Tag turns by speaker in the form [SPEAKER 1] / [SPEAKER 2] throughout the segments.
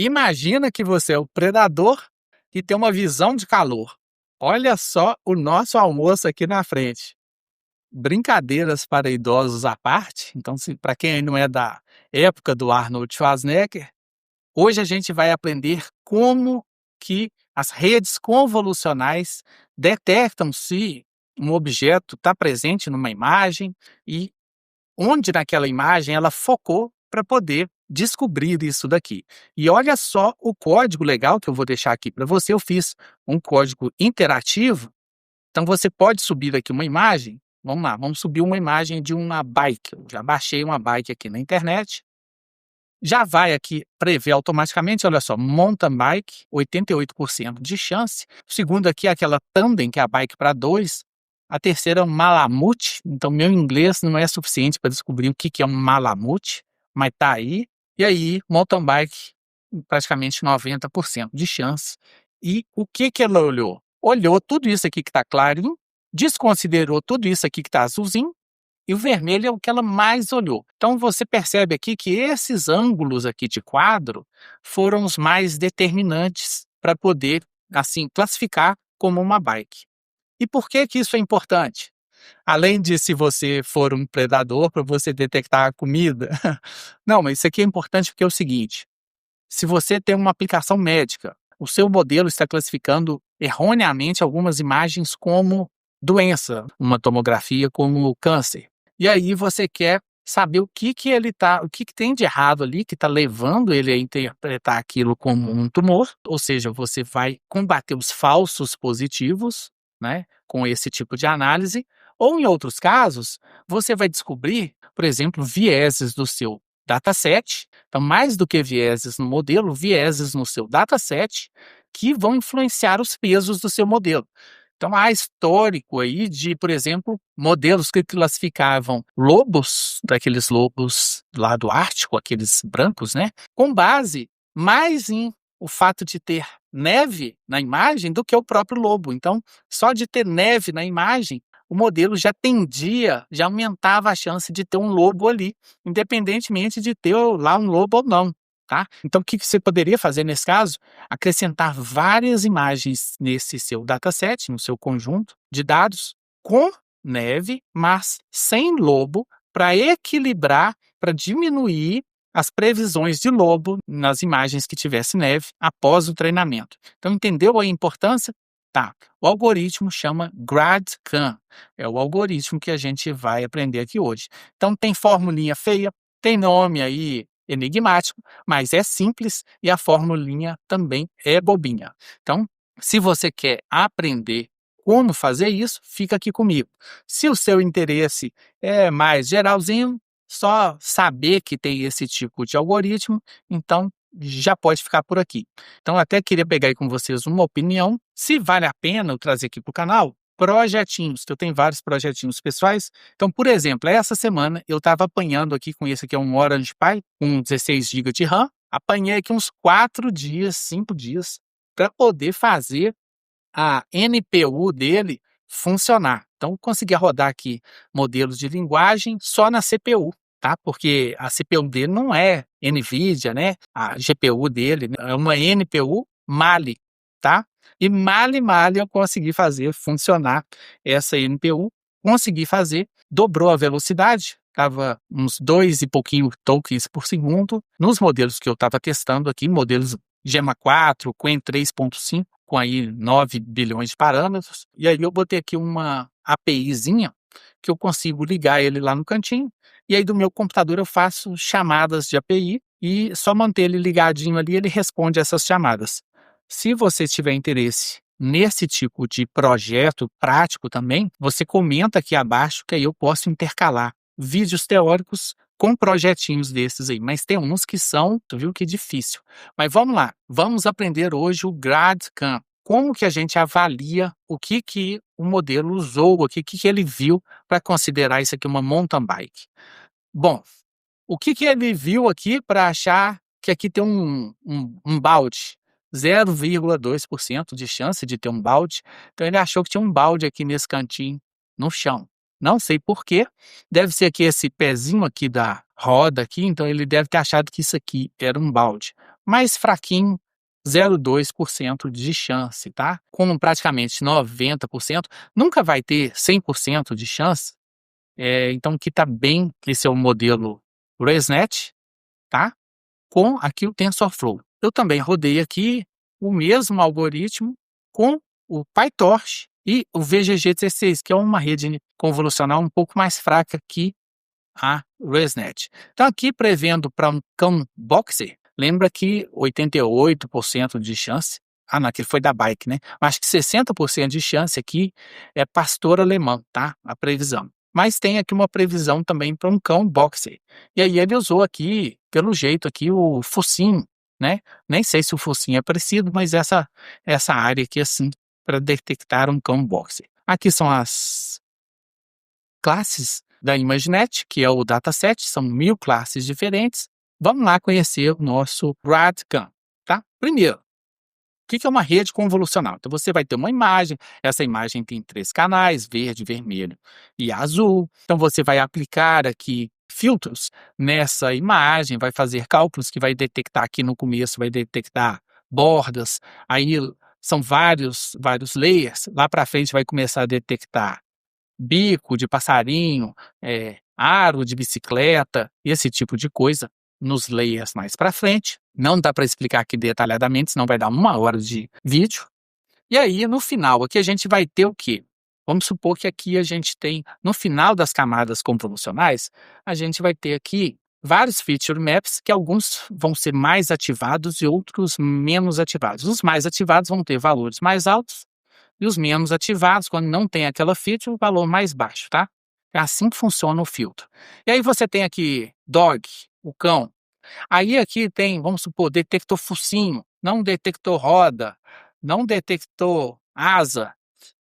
[SPEAKER 1] Imagina que você é o predador e tem uma visão de calor. Olha só o nosso almoço aqui na frente. Brincadeiras para idosos à parte, então para quem não é da época do Arnold Schwarzenegger, hoje a gente vai aprender como que as redes convolucionais detectam se um objeto está presente numa imagem e onde naquela imagem ela focou para poder descobrir isso daqui. E olha só o código legal que eu vou deixar aqui para você. Eu fiz um código interativo, então você pode subir aqui uma imagem. Vamos lá, vamos subir uma imagem de uma bike. Eu já baixei uma bike aqui na internet. Já vai aqui prever automaticamente, olha só, mountain bike, 88% de chance. O segundo aqui é aquela tandem, que é a bike para dois. A terceira é um malamute, então meu inglês não é suficiente para descobrir o que é um malamute, mas tá aí. E aí, mountain bike, praticamente 90% de chance. E o que ela olhou? Olhou tudo isso aqui que está clarinho, desconsiderou tudo isso aqui que está azulzinho, e o vermelho é o que ela mais olhou. Então você percebe aqui que esses ângulos aqui de quadro foram os mais determinantes para poder, assim, classificar como uma bike. E por que isso é importante? Além de se você for um predador, para você detectar a comida. Não, mas isso aqui é importante porque é o seguinte: se você tem uma aplicação médica, o seu modelo está classificando erroneamente algumas imagens como doença, uma tomografia como câncer. E aí você quer saber o que tem de errado ali que está levando ele a interpretar aquilo como um tumor, ou seja, você vai combater os falsos positivos, né, com esse tipo de análise, ou em outros casos, você vai descobrir, por exemplo, vieses do seu dataset. Então, mais do que vieses no modelo, vieses no seu dataset que vão influenciar os pesos do seu modelo. Então, há histórico aí de, por exemplo, modelos que classificavam lobos, daqueles lobos lá do Ártico, aqueles brancos, né, com base mais em o fato de ter neve na imagem do que o próprio lobo. Então, só de ter neve na imagem, o modelo já aumentava a chance de ter um lobo ali, independentemente de ter lá um lobo ou não. Tá? Então, o que você poderia fazer nesse caso? Acrescentar várias imagens nesse seu dataset, no seu conjunto de dados, com neve, mas sem lobo, para equilibrar, para diminuir as previsões de lobo nas imagens que tivesse neve após o treinamento. Então, entendeu a importância? Tá. O algoritmo chama GradCAM. É o algoritmo que a gente vai aprender aqui hoje. Então, tem formulinha feia, tem nome aí enigmático, mas é simples e a formulinha também é bobinha. Então, se você quer aprender como fazer isso, fica aqui comigo. Se o seu interesse é mais geralzinho, só saber que tem esse tipo de algoritmo, então já pode ficar por aqui. Então, até queria pegar aí com vocês uma opinião, se vale a pena eu trazer aqui para o canal projetinhos, que eu tenho vários projetinhos pessoais. Então, por exemplo, essa semana eu estava apanhando aqui com esse aqui, é um Orange Pi, com 16 GB de RAM, apanhei aqui uns 4 dias, 5 dias, para poder fazer a NPU dele funcionar. Então, consegui rodar aqui modelos de linguagem só na CPU, tá? Porque a CPU dele não é NVIDIA, né? A GPU dele é uma NPU Mali, tá? E male eu consegui fazer funcionar essa NPU, consegui fazer, dobrou a velocidade, estava uns 2 e pouquinho tokens por segundo, nos modelos que eu estava testando aqui, modelos Gemma 4, Qwen 3.5, com aí 9 bilhões de parâmetros, e aí eu botei aqui uma APIzinha, que eu consigo ligar ele lá no cantinho, e aí do meu computador eu faço chamadas de API, e só manter ele ligadinho ali, ele responde essas chamadas. Se você tiver interesse nesse tipo de projeto prático também, você comenta aqui abaixo que aí eu posso intercalar vídeos teóricos com projetinhos desses aí. Mas tem uns que são, tu viu que difícil. Mas vamos lá, vamos aprender hoje o GradCAM. Como que a gente avalia o que o modelo usou aqui, o que ele viu para considerar isso aqui uma mountain bike? Bom, o que ele viu aqui para achar que aqui tem um balde? 0,2% de chance de ter um balde. Então ele achou que tinha um balde aqui nesse cantinho, no chão. Não sei por quê. Deve ser aqui esse pezinho aqui da roda aqui, então ele deve ter achado que isso aqui era um balde. mais fraquinho, 0,2% de chance, tá? Como praticamente 90%, nunca vai ter 100% de chance, então aqui tá bem, esse é o modelo ResNet, tá? Com aqui o TensorFlow. Eu também rodei aqui o mesmo algoritmo com o PyTorch e o VGG16, que é uma rede convolucional um pouco mais fraca que a ResNet. Então aqui prevendo para um cão boxer, lembra que 88% de chance, não, aquele foi da bike, né? Acho que 60% de chance aqui é pastor alemão, tá? A previsão. Mas tem aqui uma previsão também para um cão boxer. E aí ele usou aqui, pelo jeito aqui, o focinho, né? Nem sei se o focinho é parecido, mas essa área aqui assim, para detectar um cão boxer. Aqui são as classes da ImageNet, que é o dataset, são 1000 classes diferentes. Vamos lá conhecer o nosso GradCam, tá? Primeiro, o que é uma rede convolucional? Então você vai ter uma imagem, essa imagem tem 3 canais, verde, vermelho e azul. Então você vai aplicar aqui filtros nessa imagem, vai fazer cálculos que vai detectar aqui no começo, vai detectar bordas, aí são vários layers, lá para frente vai começar a detectar bico de passarinho, aro de bicicleta, esse tipo de coisa, nos layers mais para frente. Não dá para explicar aqui detalhadamente, senão vai dar 1 hora de vídeo. E aí, no final, aqui a gente vai ter o quê? Vamos supor que aqui a gente tem, no final das camadas convolucionais, a gente vai ter aqui vários feature maps, que alguns vão ser mais ativados e outros menos ativados. Os mais ativados vão ter valores mais altos, e os menos ativados, quando não tem aquela feature, o valor mais baixo, tá? É assim que funciona o filtro. E aí você tem aqui dog, o cão. Aí aqui tem, vamos supor, detector focinho, não detector roda, não detector asa.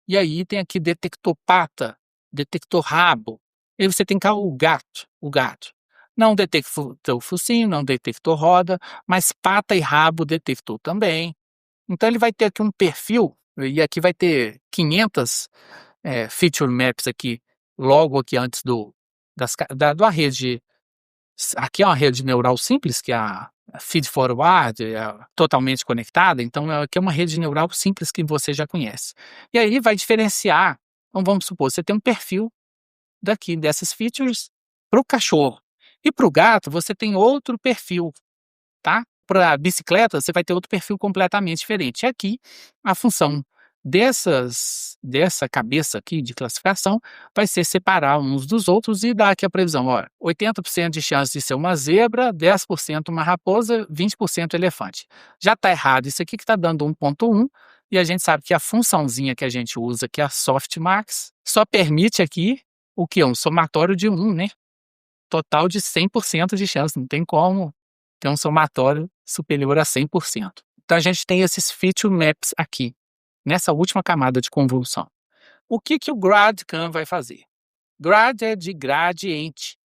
[SPEAKER 1] E aí tem aqui detector pata, detector rabo. E aí você tem cá o gato, o gato. Não detector focinho, não detector roda, mas pata e rabo detector também. Então ele vai ter aqui um perfil, e aqui vai ter 500 feature maps aqui, logo aqui antes da rede. Aqui é uma rede neural simples, que é a feed forward, totalmente conectada, então aqui é uma rede neural simples que você já conhece. E aí vai diferenciar, então vamos supor, você tem um perfil daqui, dessas features, para o cachorro. E para o gato, você tem outro perfil, tá? Para bicicleta, você vai ter outro perfil completamente diferente. E aqui, a função dessa cabeça aqui de classificação vai ser separar uns dos outros e dar aqui a previsão. Olha, 80% de chance de ser uma zebra, 10% uma raposa, 20% elefante. Já está errado isso aqui que está dando 1,1, e a gente sabe que a funçãozinha que a gente usa, que é a softmax, só permite aqui o que? Um somatório de 1, né? Total de 100% de chance, não tem como ter um somatório superior a 100%. Então a gente tem esses feature maps aqui, nessa última camada de convolução. O que o GradCam vai fazer? Grad é de gradiente,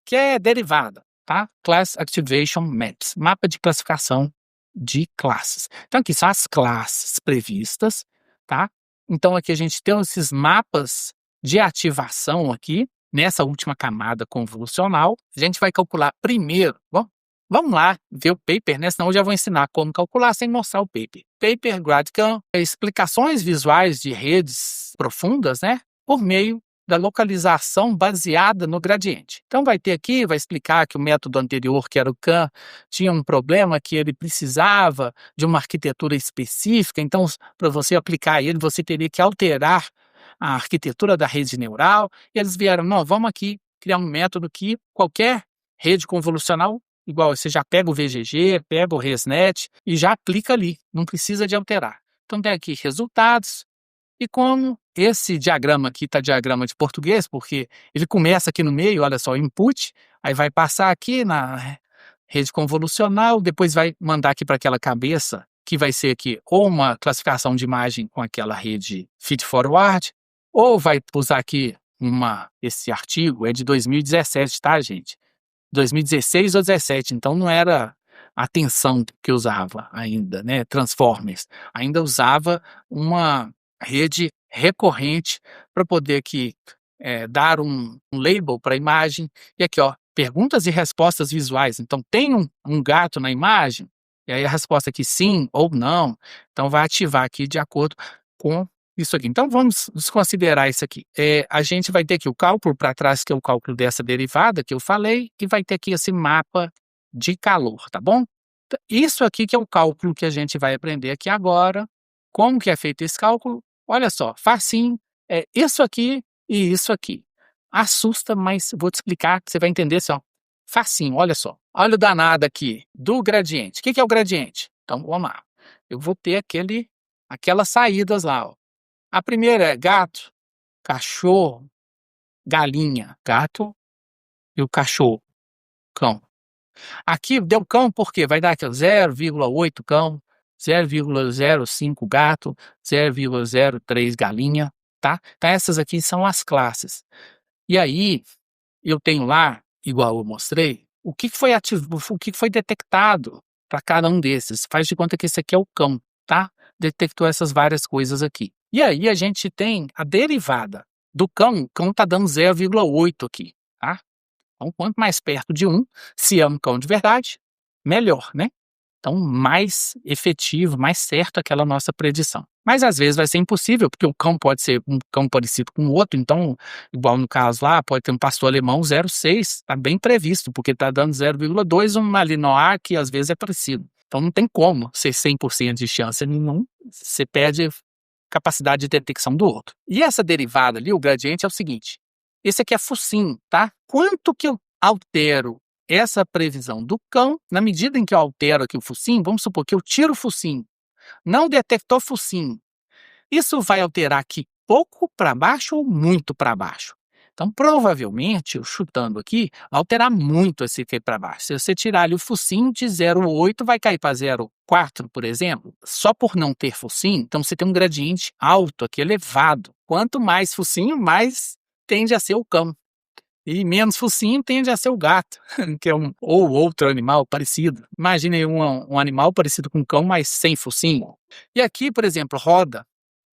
[SPEAKER 1] que é derivada, tá? Class Activation Maps, mapa de classificação de classes. Então aqui são as classes previstas, tá? Então aqui a gente tem esses mapas de ativação aqui, nessa última camada convolucional. A gente vai calcular primeiro, bom, vamos lá ver o paper, né? Senão eu já vou ensinar como calcular sem mostrar o paper. Paper GradCam é explicações visuais de redes profundas, né? Por meio da localização baseada no gradiente. Então vai ter aqui, vai explicar que o método anterior, que era o CAM, tinha um problema que ele precisava de uma arquitetura específica, então para você aplicar ele, você teria que alterar a arquitetura da rede neural, e eles vieram, não, vamos aqui criar um método que qualquer rede convolucional, igual você já pega o VGG, pega o ResNet e já aplica ali, não precisa de alterar. Então tem aqui resultados, e como esse diagrama aqui está diagrama de português, porque ele começa aqui no meio, olha só, input, aí vai passar aqui na rede convolucional, depois vai mandar aqui para aquela cabeça, que vai ser aqui ou uma classificação de imagem com aquela rede feed forward, ou vai usar aqui esse artigo, é de 2017, tá, gente? 2016 ou 17, então não era a tensão que usava ainda, né? Transformers. Ainda usava uma rede recorrente para poder aqui dar um label para a imagem. E aqui, ó, perguntas e respostas visuais. Então, tem um gato na imagem? E aí a resposta aqui sim ou não, então vai ativar aqui de acordo com isso aqui. Então vamos desconsiderar isso aqui. A gente vai ter aqui o cálculo para trás, que é o cálculo dessa derivada que eu falei, e vai ter aqui esse mapa de calor, tá bom? Isso aqui que é o cálculo que a gente vai aprender aqui agora. Como que é feito esse cálculo? Olha só, facinho, é isso aqui e isso aqui. Assusta, mas vou te explicar que você vai entender só. Facinho, olha só. Olha o danado aqui do gradiente. O que é o gradiente? Então, vamos lá. Eu vou ter aquelas saídas lá, ó. A primeira é gato, cachorro, galinha. Gato e o cachorro, cão. Aqui deu cão porque vai dar aqui 0,8 cão, 0,05 gato, 0,03 galinha, tá? Então essas aqui são as classes. E aí eu tenho lá, igual eu mostrei, o que foi o que foi detectado para cada um desses. Faz de conta que esse aqui é o cão, tá? Detectou essas várias coisas aqui. E aí a gente tem a derivada do cão. O cão está dando 0,8 aqui, tá? Então, quanto mais perto de 1, se é um cão de verdade, melhor, né? Então, mais efetivo, mais certo aquela nossa predição. Mas às vezes vai ser impossível, porque o cão pode ser um cão parecido com o outro, então, igual no caso lá, pode ter um pastor alemão 0,6, está bem previsto, porque está dando 0,2, um malinois que às vezes é parecido. Então não tem como ser 100% de chance, não, você perde capacidade de detecção do outro. E essa derivada ali, o gradiente, é o seguinte, esse aqui é focinho, tá? Quanto que eu altero essa previsão do cão, na medida em que eu altero aqui o focinho, vamos supor que eu tiro o focinho, não detectou focinho. Isso vai alterar aqui pouco para baixo ou muito para baixo? Então, provavelmente, eu chutando aqui, vai alterar muito esse aqui para baixo. Se você tirar ali o focinho de 0,8, vai cair para 0,4, por exemplo. Só por não ter focinho, então você tem um gradiente alto aqui, elevado. Quanto mais focinho, mais tende a ser o cão. E menos focinho tende a ser o gato, que é ou outro animal parecido. Imagine um animal parecido com um cão, mas sem focinho. E aqui, por exemplo, roda.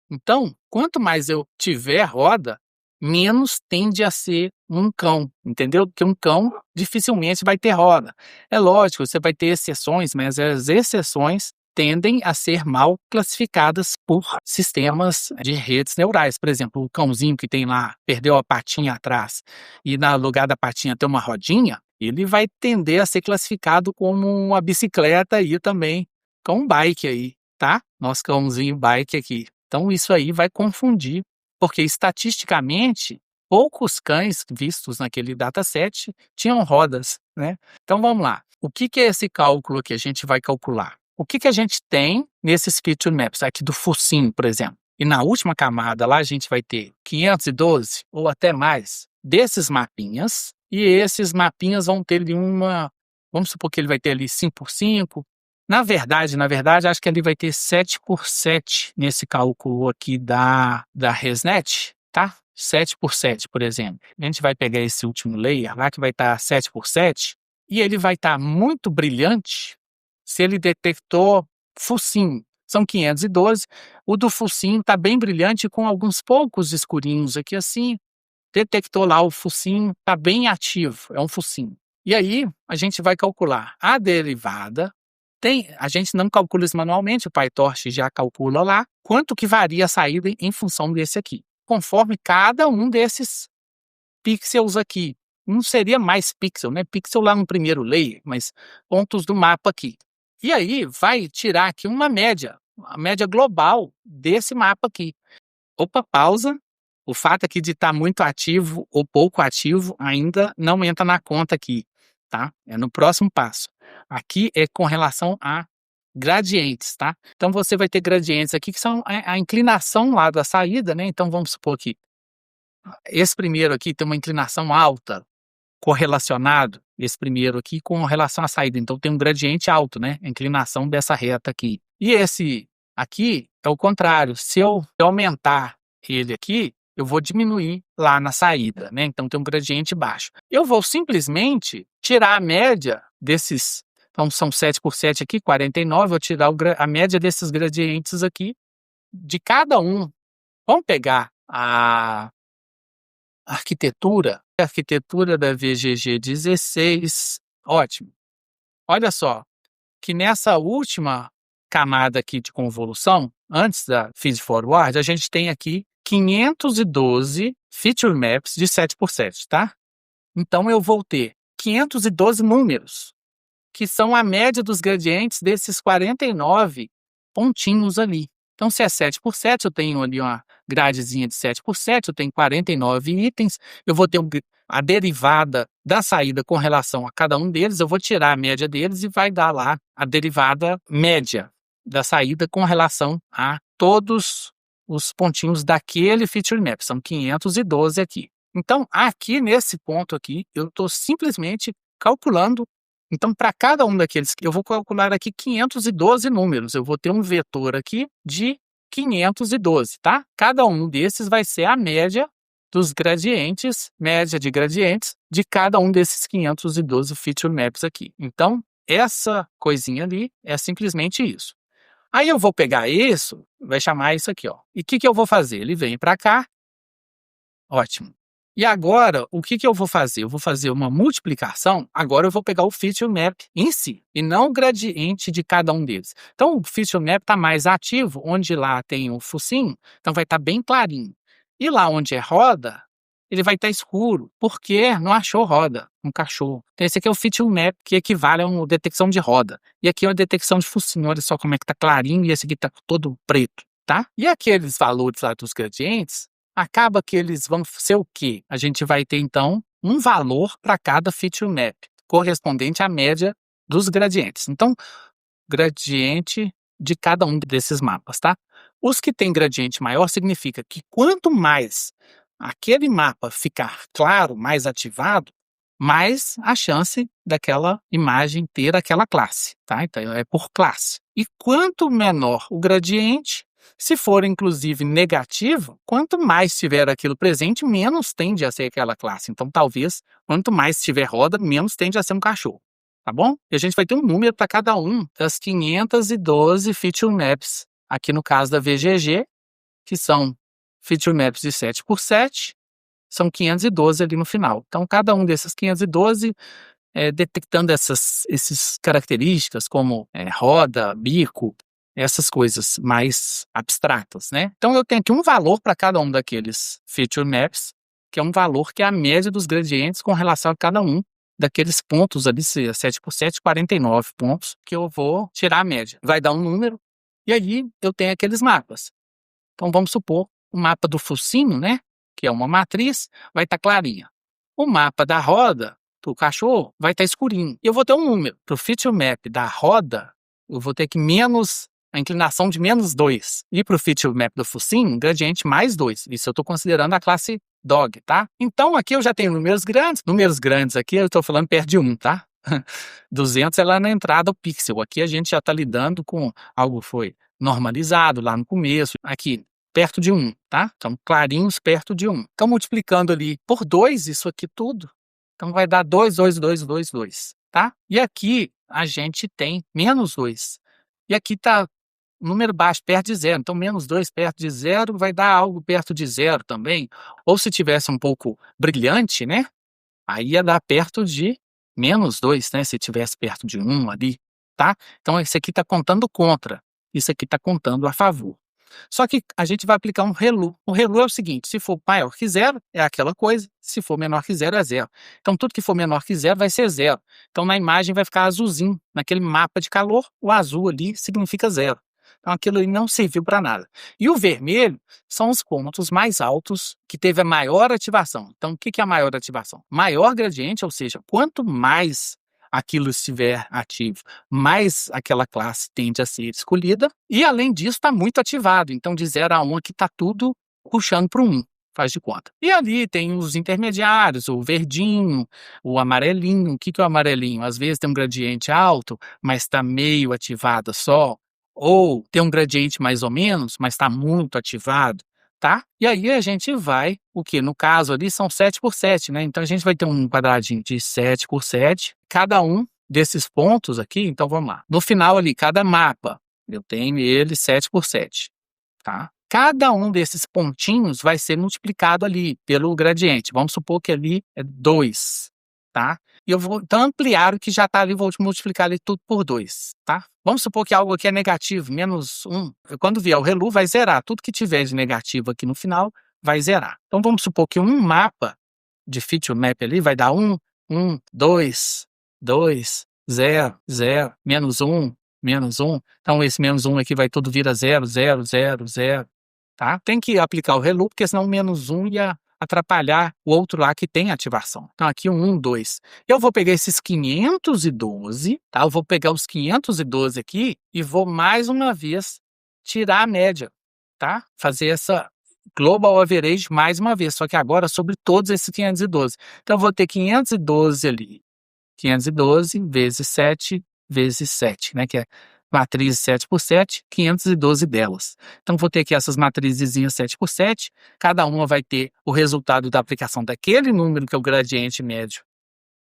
[SPEAKER 1] Então, quanto mais eu tiver roda, menos tende a ser um cão, entendeu? Porque um cão dificilmente vai ter roda. É lógico, você vai ter exceções, mas as exceções tendem a ser mal classificadas por sistemas de redes neurais. Por exemplo, o cãozinho que tem lá, perdeu a patinha atrás e no lugar da patinha tem uma rodinha, ele vai tender a ser classificado como uma bicicleta aí também, com um bike aí, tá? Nosso cãozinho bike aqui. Então isso aí vai confundir, porque estatisticamente poucos cães vistos naquele dataset tinham rodas, né? Então vamos lá. O que é esse cálculo que a gente vai calcular? O que a gente tem nesses feature maps aqui do focinho, por exemplo? E na última camada lá a gente vai ter 512 ou até mais desses mapinhas, e esses mapinhas vão ter ali vamos supor que ele vai ter ali 5 por 5. Na verdade, acho que ele vai ter 7 por 7 nesse cálculo aqui da ResNet, tá? 7 por 7, por exemplo. A gente vai pegar esse último layer lá, que vai estar 7 por 7, e ele vai estar muito brilhante se ele detectou focinho. São 512. O do focinho está bem brilhante, com alguns poucos escurinhos aqui assim. Detectou lá o focinho, está bem ativo, é um focinho. E aí, a gente vai calcular a derivada. A gente não calcula isso manualmente, o PyTorch já calcula lá quanto que varia a saída em função desse aqui, conforme cada um desses pixels aqui. Não seria mais pixel, né? Pixel lá no primeiro layer, mas pontos do mapa aqui. E aí vai tirar aqui uma média, a média global desse mapa aqui. Opa, pausa. O fato aqui de estar muito ativo ou pouco ativo ainda não entra na conta aqui, tá? É no próximo passo. Aqui é com relação a gradientes, tá? Então você vai ter gradientes aqui que são a inclinação lá da saída, né? Então vamos supor que esse primeiro aqui tem uma inclinação alta, correlacionado, esse primeiro aqui, com relação à saída. Então tem um gradiente alto, né? A inclinação dessa reta aqui. E esse aqui é o contrário. Se eu aumentar ele aqui, eu vou diminuir lá na saída, né? Então tem um gradiente baixo. Eu vou simplesmente tirar a média desses, então são 7 por 7 aqui, 49, vou tirar a média desses gradientes aqui, de cada um. Vamos pegar a arquitetura da VGG 16, ótimo. Olha só, que nessa última camada aqui de convolução, antes da feed forward, a gente tem aqui 512 feature maps de 7x7, tá? Então eu vou ter 512 números, que são a média dos gradientes desses 49 pontinhos ali. Então, se é 7x7, eu tenho ali uma gradezinha de 7x7, eu tenho 49 itens, eu vou ter a derivada da saída com relação a cada um deles, eu vou tirar a média deles e vai dar lá a derivada média da saída com relação a todos os pontinhos daquele feature map. São 512 aqui. Então, aqui nesse ponto aqui, eu estou simplesmente calculando. Então, para cada um daqueles, eu vou calcular aqui 512 números. Eu vou ter um vetor aqui de 512, tá? Cada um desses vai ser a média dos gradientes, média de gradientes, de cada um desses 512 feature maps aqui. Então, essa coisinha ali é simplesmente isso. Aí eu vou pegar isso, vai chamar isso aqui, ó. E o que eu vou fazer? Ele vem para cá. Ótimo. E agora, o que eu vou fazer? Eu vou fazer uma multiplicação. Agora eu vou pegar o feature map em si, e não o gradiente de cada um deles. Então, o feature map está mais ativo, onde lá tem o focinho, então vai estar bem clarinho. E lá onde é roda, ele vai estar escuro, porque não achou roda, um cachorro. Então, esse aqui é o feature map, que equivale a uma detecção de roda. E aqui é uma detecção de focinho. Olha só como é que está clarinho, e esse aqui está todo preto, tá? E aqueles valores lá dos gradientes, acaba que eles vão ser o quê? A gente vai ter, então, um valor para cada feature map, correspondente à média dos gradientes. Então, gradiente de cada um desses mapas, tá? Os que têm gradiente maior significa que quanto mais aquele mapa ficar claro, mais ativado, mais a chance daquela imagem ter aquela classe, tá? Então, é por classe. E quanto menor o gradiente, se for, inclusive, negativo, quanto mais tiver aquilo presente, menos tende a ser aquela classe. Então, talvez, quanto mais tiver roda, menos tende a ser um cachorro. Tá bom? E a gente vai ter um número para cada um das 512 feature maps, aqui no caso da VGG, que são feature maps de 7x7, são 512 ali no final. Então, cada um desses 512, detectando essas características, como roda, bico, essas coisas mais abstratas, né? Então, eu tenho aqui um valor para cada um daqueles feature maps, que é um valor que é a média dos gradientes com relação a cada um daqueles pontos ali, 7x7, 49 pontos, que eu vou tirar a média. Vai dar um número, e aí eu tenho aqueles mapas. Então, vamos supor, o mapa do focinho, né? Que é uma matriz, vai estar clarinha. O mapa da roda, do cachorro, vai estar escurinho. E eu vou ter um número. Para o feature map da roda, eu vou ter que a inclinação de -2. E para o feature map do focinho, gradiente +2. Isso eu estou considerando a classe dog, tá? Então, aqui eu já tenho números grandes. Números grandes aqui, eu estou falando perto de 1, tá? 200 é lá na entrada o pixel. Aqui a gente já está lidando com algo que foi normalizado lá no começo. Aqui, perto de 1, tá? Então, clarinhos perto de 1. Então, multiplicando ali por 2, isso aqui tudo, então vai dar 2, 2, 2, 2, 2, tá? E aqui a gente tem -2. E aqui está número baixo, perto de 0. Então, -2 perto de 0 vai dar algo perto de 0 também. Ou se tivesse um pouco brilhante, né? Aí ia dar perto de -2, né? Se tivesse perto de 1 ali, tá? Então, esse aqui está contando contra. Isso aqui está contando a favor. Só que a gente vai aplicar um ReLU. O ReLU é o seguinte: se for maior que 0, é aquela coisa. Se for menor que 0, é 0. Então, tudo que for menor que 0 vai ser 0. Então, na imagem vai ficar azulzinho. Naquele mapa de calor, o azul ali significa 0. Então, aquilo ali não serviu para nada. E o vermelho são os pontos mais altos que teve a maior ativação. Então, o que é a maior ativação? Maior gradiente, ou seja, quanto mais aquilo estiver ativo, mais aquela classe tende a ser escolhida. E, além disso, está muito ativado. Então, de 0 a 1 aqui está tudo puxando para o 1. Faz de conta. E ali tem os intermediários, o verdinho, o amarelinho. O que é o amarelinho? Às vezes tem um gradiente alto, mas está meio ativado só. Ou tem um gradiente mais ou menos, mas está muito ativado, tá? E aí a gente vai, o que? No caso ali são 7x7, né? Então a gente vai ter um quadradinho de 7x7, cada um desses pontos aqui, então vamos lá. No final ali, cada mapa, eu tenho ele 7x7, tá? Cada um desses pontinhos vai ser multiplicado ali pelo gradiente. Vamos supor que ali é 2, tá? e eu vou então ampliar o que já está ali, vou multiplicar ali tudo por 2, tá? Vamos supor que algo aqui é negativo, menos 1. Quando vier o ReLU, vai zerar. Tudo que tiver de negativo aqui no final, vai zerar. Então vamos supor que um mapa de feature map ali vai dar 1, 1, 2, 2, 0, 0, menos 1, menos 1. Então esse menos 1 aqui vai tudo vira 0, 0, 0, 0, tá? Tem que aplicar o ReLU, porque senão o menos 1 ia atrapalhar o outro lá que tem ativação. Então aqui 1, 2. Eu vou pegar esses 512, tá? Eu vou pegar os 512 aqui e vou mais uma vez tirar a média, tá? Fazer essa global average mais uma vez, só que agora sobre todos esses 512. Então eu vou ter 512 ali. 512 vezes 7 vezes 7, né? Que é matriz 7 por 7, 512 delas. Então vou ter aqui essas matrizezinhas 7 por 7, cada uma vai ter o resultado da aplicação daquele número que é o gradiente médio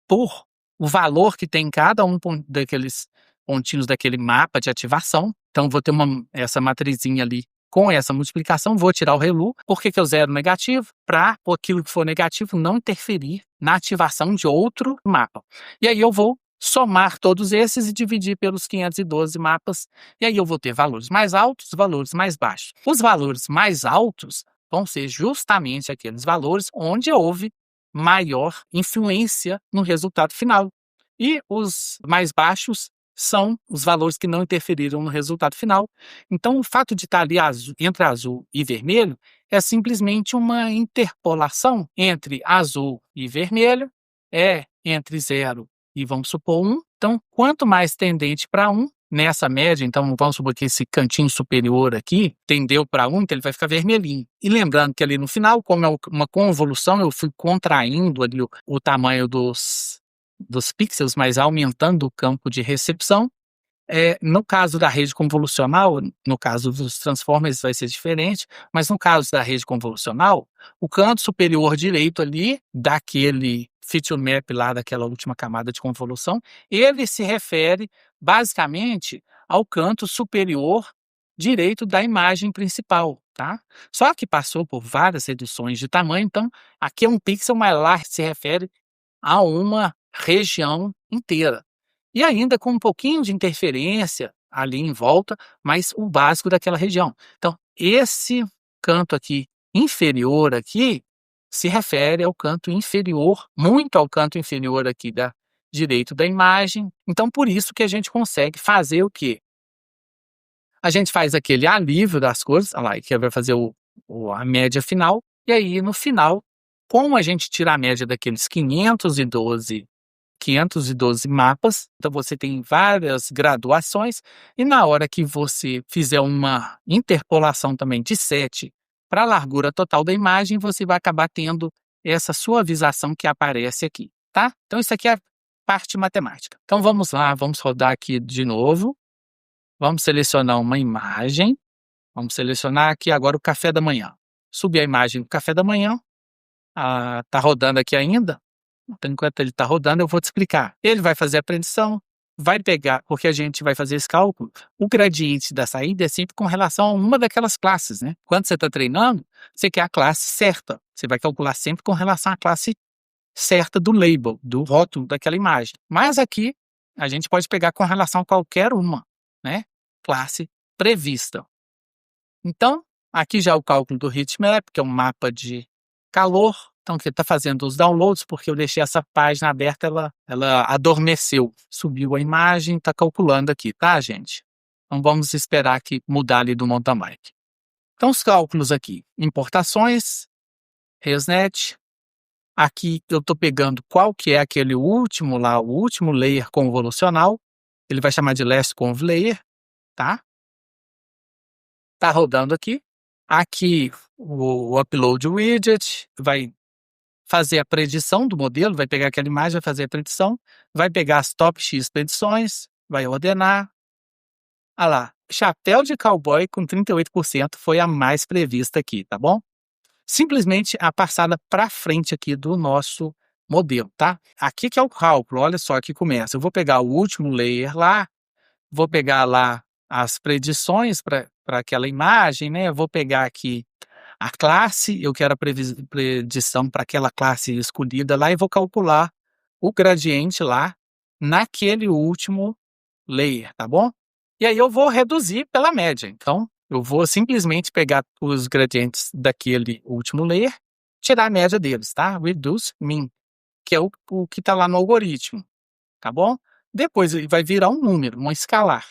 [SPEAKER 1] por o valor que tem em cada um daqueles pontinhos daquele mapa de ativação. Então vou ter essa matrizinha ali com essa multiplicação, vou tirar o ReLU. Por que eu zero negativo? Para aquilo que for negativo não interferir na ativação de outro mapa. E aí eu vou somar todos esses e dividir pelos 512 mapas, e aí eu vou ter valores mais altos, valores mais baixos. Os valores mais altos vão ser justamente aqueles valores onde houve maior influência no resultado final. E os mais baixos são os valores que não interferiram no resultado final. Então, o fato de estar ali entre azul e vermelho é simplesmente uma interpolação entre azul e vermelho, entre 0 e, vamos supor, 1. Então, quanto mais tendente para 1, nessa média, então vamos supor que esse cantinho superior aqui tendeu para 1, então ele vai ficar vermelhinho. E lembrando que ali no final, como é uma convolução, eu fui contraindo ali o tamanho dos pixels, mas aumentando o campo de recepção. No caso da rede convolucional, no caso dos transformers vai ser diferente, mas no caso da rede convolucional, o canto superior direito ali daquele feature map lá, daquela última camada de convolução, ele se refere basicamente ao canto superior direito da imagem principal, tá? Só que passou por várias reduções de tamanho, então aqui é um pixel, mas lá se refere a uma região inteira. E ainda com um pouquinho de interferência ali em volta, mas o básico daquela região. Então, esse canto aqui inferior aqui se refere ao canto inferior, muito ao canto inferior aqui da direito da imagem. Então, por isso que a gente consegue fazer o quê? A gente faz aquele alívio das cores, olha lá, que vai fazer a média final, e aí no final, como a gente tira a média daqueles 512 mapas, então você tem várias graduações, e na hora que você fizer uma interpolação também de 7 para a largura total da imagem, você vai acabar tendo essa suavização que aparece aqui, tá? Então isso aqui é a parte matemática. Então vamos lá, vamos rodar aqui de novo, vamos selecionar uma imagem, vamos selecionar aqui agora o café da manhã. Subir a imagem do café da manhã, tá rodando aqui ainda. Então, enquanto ele está rodando, eu vou te explicar. Ele vai fazer a predição, vai pegar, porque a gente vai fazer esse cálculo, o gradiente da saída é sempre com relação a uma daquelas classes, né? Quando você está treinando, você quer a classe certa. Você vai calcular sempre com relação à classe certa do label, do rótulo daquela imagem. Mas aqui, a gente pode pegar com relação a qualquer uma, né? Classe prevista. Então, aqui já é o cálculo do heatmap, que é um mapa de calor. Então, que está fazendo os downloads, porque eu deixei essa página aberta, ela adormeceu. Subiu a imagem, está calculando aqui, tá, gente? Então, vamos esperar aqui mudar ali do mountain bike. Então, os cálculos aqui. Importações, ResNet. Aqui eu estou pegando qual que é aquele último lá, o último layer convolucional. Ele vai chamar de last conv layer, tá? Tá rodando aqui. Aqui o upload widget vai fazer a predição do modelo, vai pegar aquela imagem, vai fazer a predição, vai pegar as top X predições, vai ordenar. Ah lá, chapéu de cowboy com 38% foi a mais prevista aqui, tá bom? Simplesmente a passada para frente aqui do nosso modelo, tá? Aqui que é o cálculo, olha só que começa. Eu vou pegar o último layer lá, vou pegar lá as predições para aquela imagem, né? Eu vou pegar aqui a classe, eu quero a predição para aquela classe escolhida lá e vou calcular o gradiente lá naquele último layer, tá bom? E aí eu vou reduzir pela média. Então, eu vou simplesmente pegar os gradientes daquele último layer, tirar a média deles, tá? Reduce mean, que é o que está lá no algoritmo, tá bom? Depois ele vai virar um número, um escalar.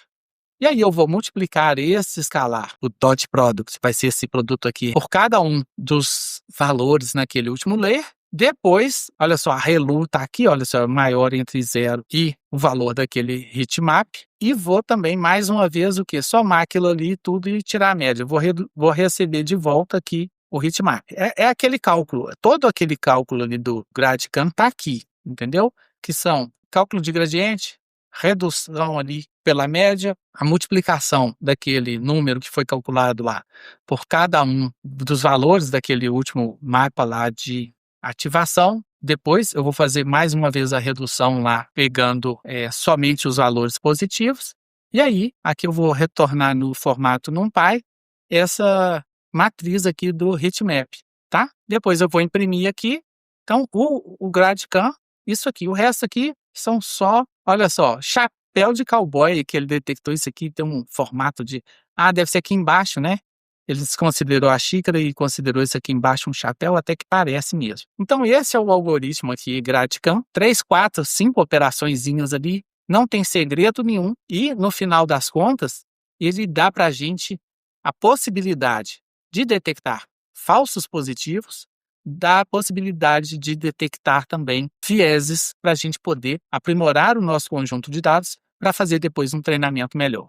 [SPEAKER 1] E aí eu vou multiplicar esse escalar, o dot product, vai ser esse produto aqui, por cada um dos valores naquele último layer. Depois, olha só, a relu tá aqui, olha só, maior entre 0 e o valor daquele heatmap. E vou também, mais uma vez, o que? Somar aquilo ali e tudo e tirar a média. Vou receber de volta aqui o heatmap. É aquele cálculo, todo aquele cálculo ali do GradCam tá aqui, entendeu? Que são cálculo de gradiente, redução ali pela média, a multiplicação daquele número que foi calculado lá por cada um dos valores daquele último mapa lá de ativação. Depois eu vou fazer mais uma vez a redução lá, pegando somente os valores positivos. E aí, aqui eu vou retornar no formato NumPy essa matriz aqui do heatmap, tá? Depois eu vou imprimir aqui. Então, o GradCam, isso aqui. O resto aqui são só, olha só, chapéu de cowboy que ele detectou. Isso aqui tem um formato de... Ah, deve ser aqui embaixo, né? Ele desconsiderou a xícara e considerou isso aqui embaixo um chapéu, até que parece mesmo. Então, esse é o algoritmo aqui, GradCam. 3, 4, 5 operaçõezinhas ali, não tem segredo nenhum. E, no final das contas, ele dá para a gente a possibilidade de detectar falsos positivos, dá a possibilidade de detectar também vieses para a gente poder aprimorar o nosso conjunto de dados para fazer depois um treinamento melhor.